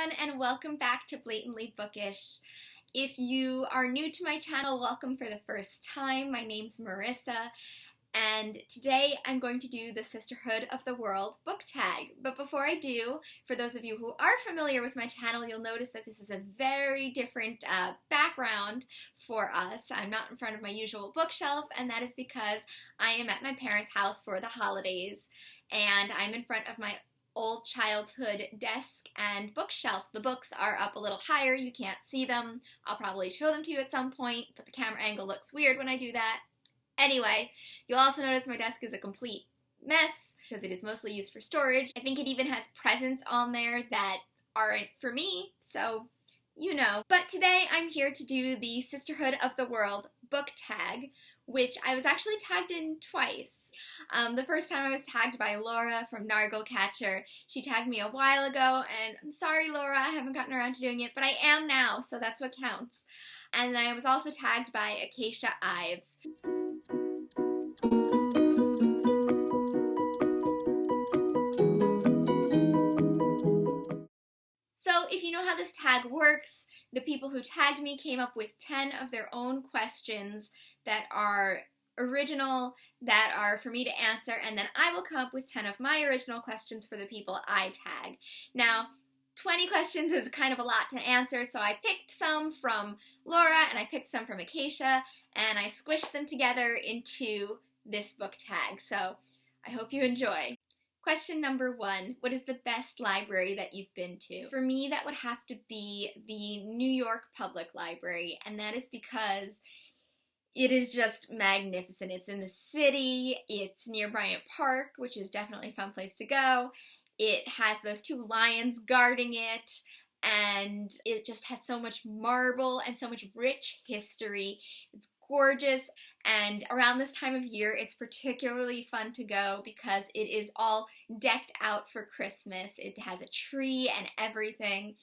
everyone, and welcome back to Blatantly Bookish. If you are new to my channel, welcome for the first time. My name's Marissa, and today I'm going to do the Sisterhood of the World book tag. But before I do, for those of you who are familiar with my channel, you'll notice that this is a very different background for us. I'm not in front of my usual bookshelf, and that is because I am at my parents' house for the holidays, and I'm in front of my old childhood desk and bookshelf. The books are up a little higher, you can't see them. I'll probably show them to you at some point, but the camera angle looks weird when I do that. Anyway, you'll also notice my desk is a complete mess because it is mostly used for storage. I think it even has presents on there that aren't for me, so you know. But today I'm here to do the Sisterhood of the World book tag, which I was actually tagged in twice. The first time I was tagged by Laura from Nargle Catcher. She tagged me a while ago, and I'm sorry, Laura, I haven't gotten around to doing it, but I am now, so that's what counts. And then I was also tagged by Acacia Ives. So if you know how this tag works, the people who tagged me came up with 10 of their own questions that are original, that are for me to answer, and then I will come up with 10 of my original questions for the people I tag. Now, 20 questions is kind of a lot to answer, so I picked some from Laura and I picked some from Acacia, and I squished them together into this book tag, so I hope you enjoy. Question number 1, what is the best library that you've been to? For me, that would have to be the New York Public Library, and that is because it is just magnificent. It's in the city, it's near Bryant Park, which is definitely a fun place to go. It has those 2 lions guarding it, and it just has so much marble and so much rich history. It's gorgeous, and around this time of year, it's particularly fun to go because it is all decked out for Christmas. It has a tree and everything.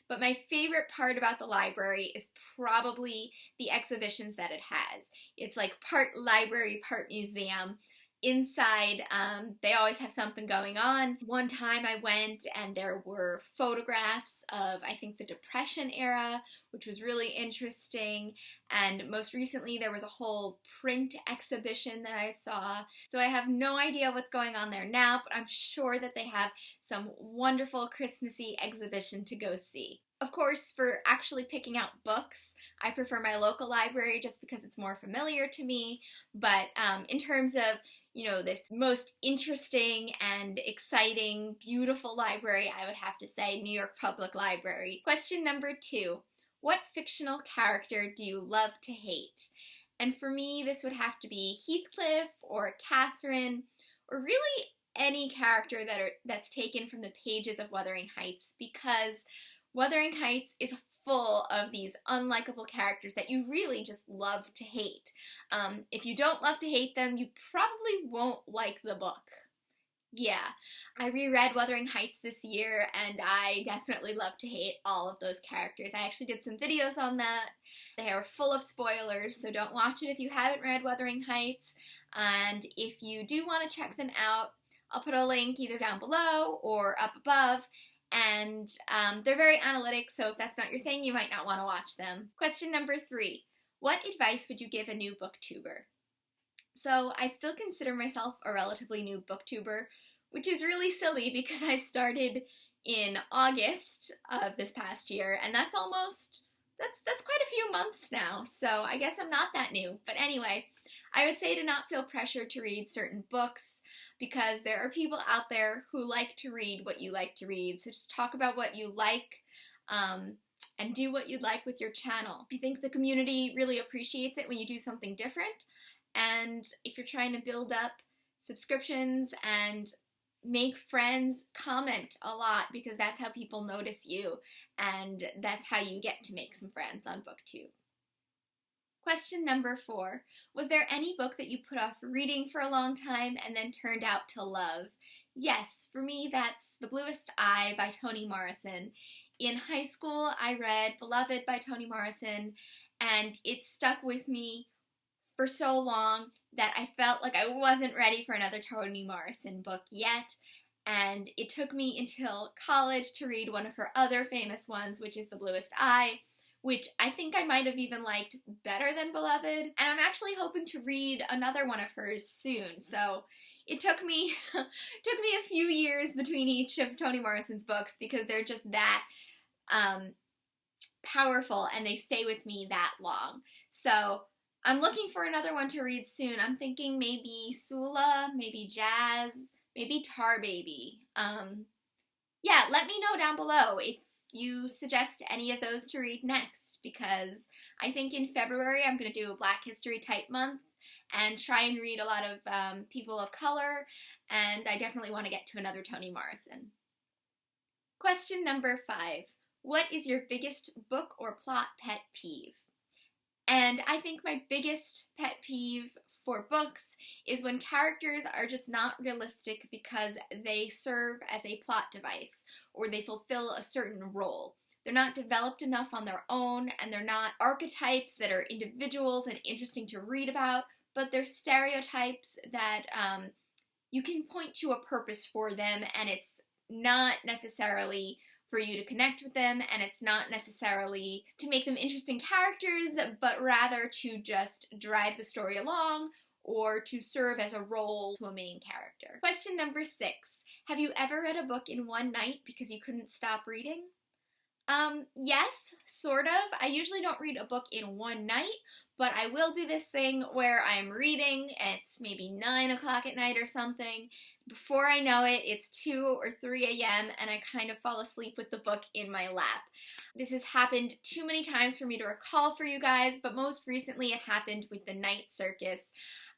But my favorite part about the library is probably the exhibitions that it has. It's like part library, part museum. Inside, they always have something going on. One time I went and there were photographs of, I think, the Depression era, which was really interesting. And most recently there was a whole print exhibition that I saw. So I have no idea what's going on there now, but I'm sure that they have some wonderful Christmassy exhibition to go see. Of course, for actually picking out books, I prefer my local library just because it's more familiar to me. But in terms of, you know, this most interesting and exciting, beautiful library, I would have to say New York Public Library. Question number 2, what fictional character do you love to hate? And for me, this would have to be Heathcliff or Catherine, or really any character that's taken from the pages of Wuthering Heights, because Wuthering Heights is full of these unlikable characters that you really just love to hate. If you don't love to hate them, you probably won't like the book. Yeah, I reread Wuthering Heights this year, and I definitely love to hate all of those characters. I actually did some videos on that. They are full of spoilers, so don't watch it if you haven't read Wuthering Heights. And if you do want to check them out, I'll put a link either down below or up above. And they're very analytic, so if that's not your thing, you might not want to watch them. Question number 3, what advice would you give a new booktuber? So I still consider myself a relatively new booktuber, which is really silly because I started in August of this past year, and that's quite a few months now, so I guess I'm not that new. But anyway, I would say to not feel pressured to read certain books, because there are people out there who like to read what you like to read. So just talk about what you like and do what you like with your channel. I think the community really appreciates it when you do something different. And if you're trying to build up subscriptions and make friends, comment a lot, because that's how people notice you. And that's how you get to make some friends on BookTube. Question number 4, was there any book that you put off reading for a long time and then turned out to love? Yes, for me that's The Bluest Eye by Toni Morrison. In high school I read Beloved by Toni Morrison, and it stuck with me for so long that I felt like I wasn't ready for another Toni Morrison book yet. and it took me until college to read one of her other famous ones, which is The Bluest Eye, which I think I might have even liked better than Beloved, and I'm actually hoping to read another one of hers soon, so it took me a few years between each of Toni Morrison's books because they're just that powerful and they stay with me that long. So I'm looking for another one to read soon. I'm thinking maybe Sula, maybe Jazz, maybe Tar Baby. Yeah, let me know down below if you suggest any of those to read next, because I think in February I'm going to do a Black History type month and try and read a lot of people of color, and I definitely want to get to another Toni Morrison. Question number 5. What is your biggest book or plot pet peeve? And I think my biggest pet peeve for books is when characters are just not realistic because they serve as a plot device or they fulfill a certain role. They're not developed enough on their own, and they're not archetypes that are individuals and interesting to read about, but they're stereotypes that you can point to a purpose for them, and it's not necessarily for you to connect with them, and it's not necessarily to make them interesting characters, but rather to just drive the story along or to serve as a role to a main character. Question number 6. Have you ever read a book in one night because you couldn't stop reading? Yes, sort of. I usually don't read a book in one night, but I will do this thing where I'm reading, it's maybe 9 o'clock at night or something. Before I know it, it's 2 or 3 a.m. and I kind of fall asleep with the book in my lap. This has happened too many times for me to recall for you guys, but most recently it happened with The Night Circus.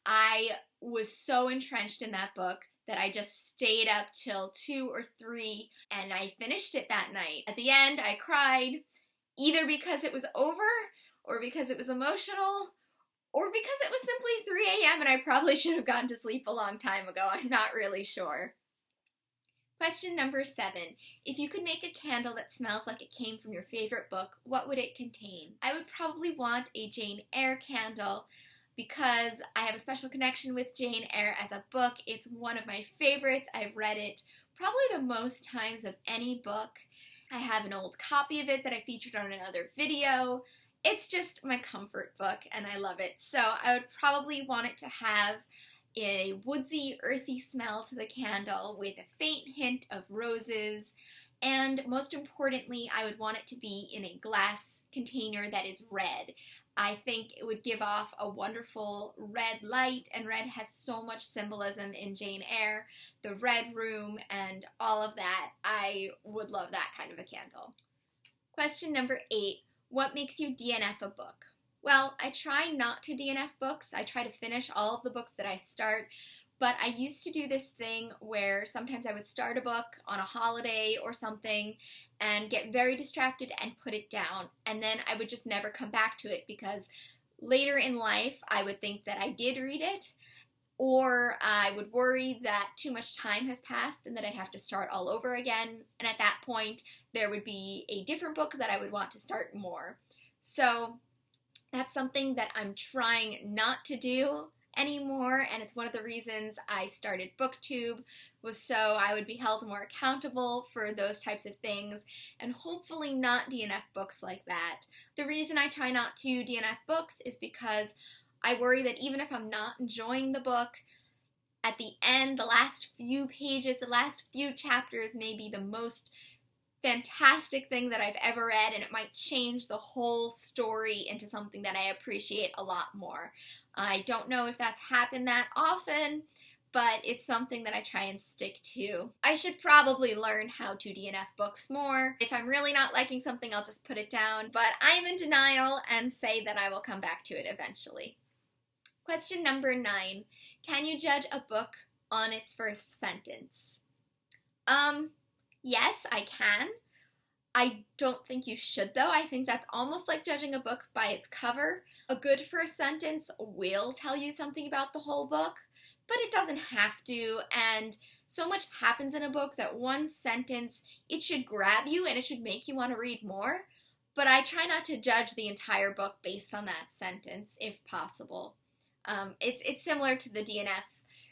I was so entrenched in that book that I just stayed up till 2 or 3 and I finished it that night. At the end, I cried, either because it was over or because it was emotional, or because it was simply 3 a.m. and I probably should have gone to sleep a long time ago. I'm not really sure. Question number 7. If you could make a candle that smells like it came from your favorite book, what would it contain? I would probably want a Jane Eyre candle because I have a special connection with Jane Eyre as a book. It's one of my favorites. I've read it probably the most times of any book. I have an old copy of it that I featured on another video. It's just my comfort book, and I love it. So I would probably want it to have a woodsy, earthy smell to the candle with a faint hint of roses. And most importantly, I would want it to be in a glass container that is red. I think it would give off a wonderful red light, and red has so much symbolism in Jane Eyre. The Red Room and all of that. I would love that kind of a candle. Question number 8. What makes you DNF a book? Well, I try not to DNF books. I try to finish all of the books that I start, but I used to do this thing where sometimes I would start a book on a holiday or something and get very distracted and put it down, and then I would just never come back to it because later in life I would think that I did read it, or I would worry that too much time has passed and that I'd have to start all over again, and at that point there would be a different book that I would want to start more. So that's something that I'm trying not to do anymore, and it's one of the reasons I started Booktube, was so I would be held more accountable for those types of things and hopefully not DNF books like that. The reason I try not to DNF books is because I worry that even if I'm not enjoying the book, at the end, the last few pages, the last few chapters may be the most fantastic thing that I've ever read, and it might change the whole story into something that I appreciate a lot more. I don't know if that's happened that often, but it's something that I try and stick to. I should probably learn how to DNF books more. If I'm really not liking something, I'll just put it down, but I'm in denial and say that I will come back to it eventually. Question number 9. Can you judge a book on its first sentence? Yes, I can. I don't think you should, though. I think that's almost like judging a book by its cover. A good first sentence will tell you something about the whole book, but it doesn't have to, and so much happens in a book that one sentence, it should grab you and it should make you want to read more, but I try not to judge the entire book based on that sentence, if possible. It's similar to the DNF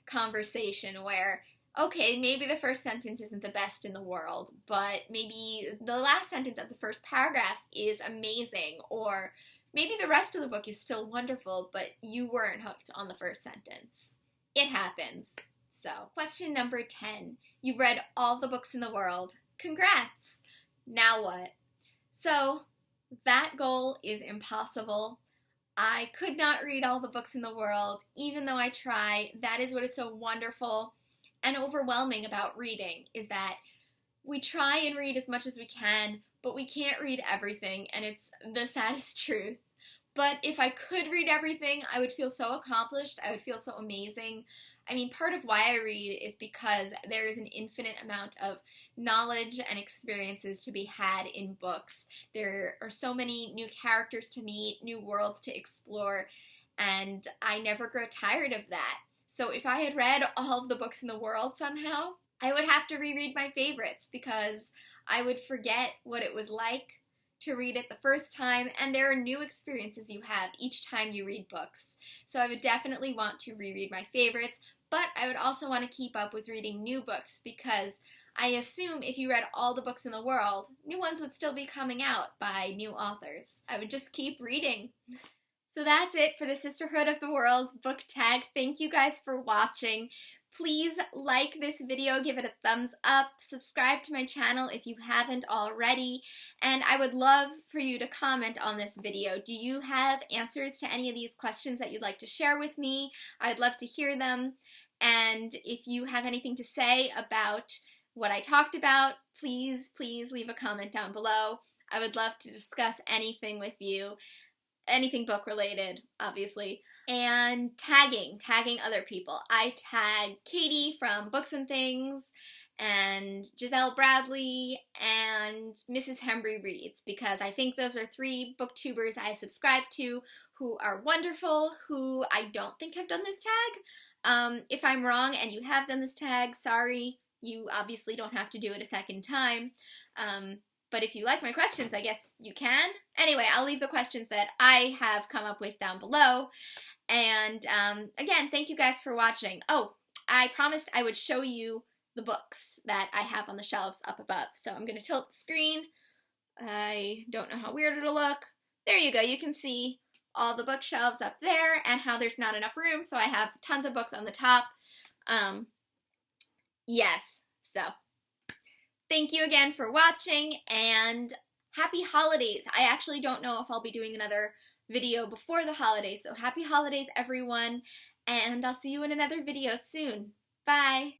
conversation where okay, maybe the first sentence isn't the best in the world, but maybe the last sentence of the first paragraph is amazing, or maybe the rest of the book is still wonderful, but you weren't hooked on the first sentence. It happens. So, question number 10. You've read all the books in the world. Congrats! Now what? So, that goal is impossible. I could not read all the books in the world, even though I try. That is what is so wonderful and overwhelming about reading, is that we try and read as much as we can, but we can't read everything, and it's the saddest truth. But if I could read everything, I would feel so accomplished. I would feel so amazing. I mean, part of why I read is because there is an infinite amount of knowledge and experiences to be had in books. There are so many new characters to meet, new worlds to explore, and I never grow tired of that. So if I had read all of the books in the world somehow, I would have to reread my favorites because I would forget what it was like to read it the first time, and there are new experiences you have each time you read books. So I would definitely want to reread my favorites, but I would also want to keep up with reading new books because I assume if you read all the books in the world, new ones would still be coming out by new authors. I would just keep reading. So that's it for the Sisterhood of the World book tag. Thank you guys for watching. Please like this video, give it a thumbs up, subscribe to my channel if you haven't already, and I would love for you to comment on this video. Do you have answers to any of these questions that you'd like to share with me? I'd love to hear them, and if you have anything to say about what I talked about, please leave a comment down below. I would love to discuss anything with you. Anything book related, obviously. And tagging other people. I tag Katie from Books and Things, and Giselle Bradley, and Mrs. Hembry Reads, because I think those are 3 booktubers I subscribe to who are wonderful, who I don't think have done this tag. If I'm wrong and you have done this tag, sorry. You obviously don't have to do it a second time. But if you like my questions, I guess you can. Anyway, I'll leave the questions that I have come up with down below. And again, thank you guys for watching. Oh, I promised I would show you the books that I have on the shelves up above. So I'm going to tilt the screen. I don't know how weird it'll look. There you go. You can see all the bookshelves up there and how there's not enough room. So I have tons of books on the top. Yes, so thank you again for watching, and happy holidays. I actually don't know if I'll be doing another video before the holidays, so happy holidays, everyone, and I'll see you in another video soon. Bye!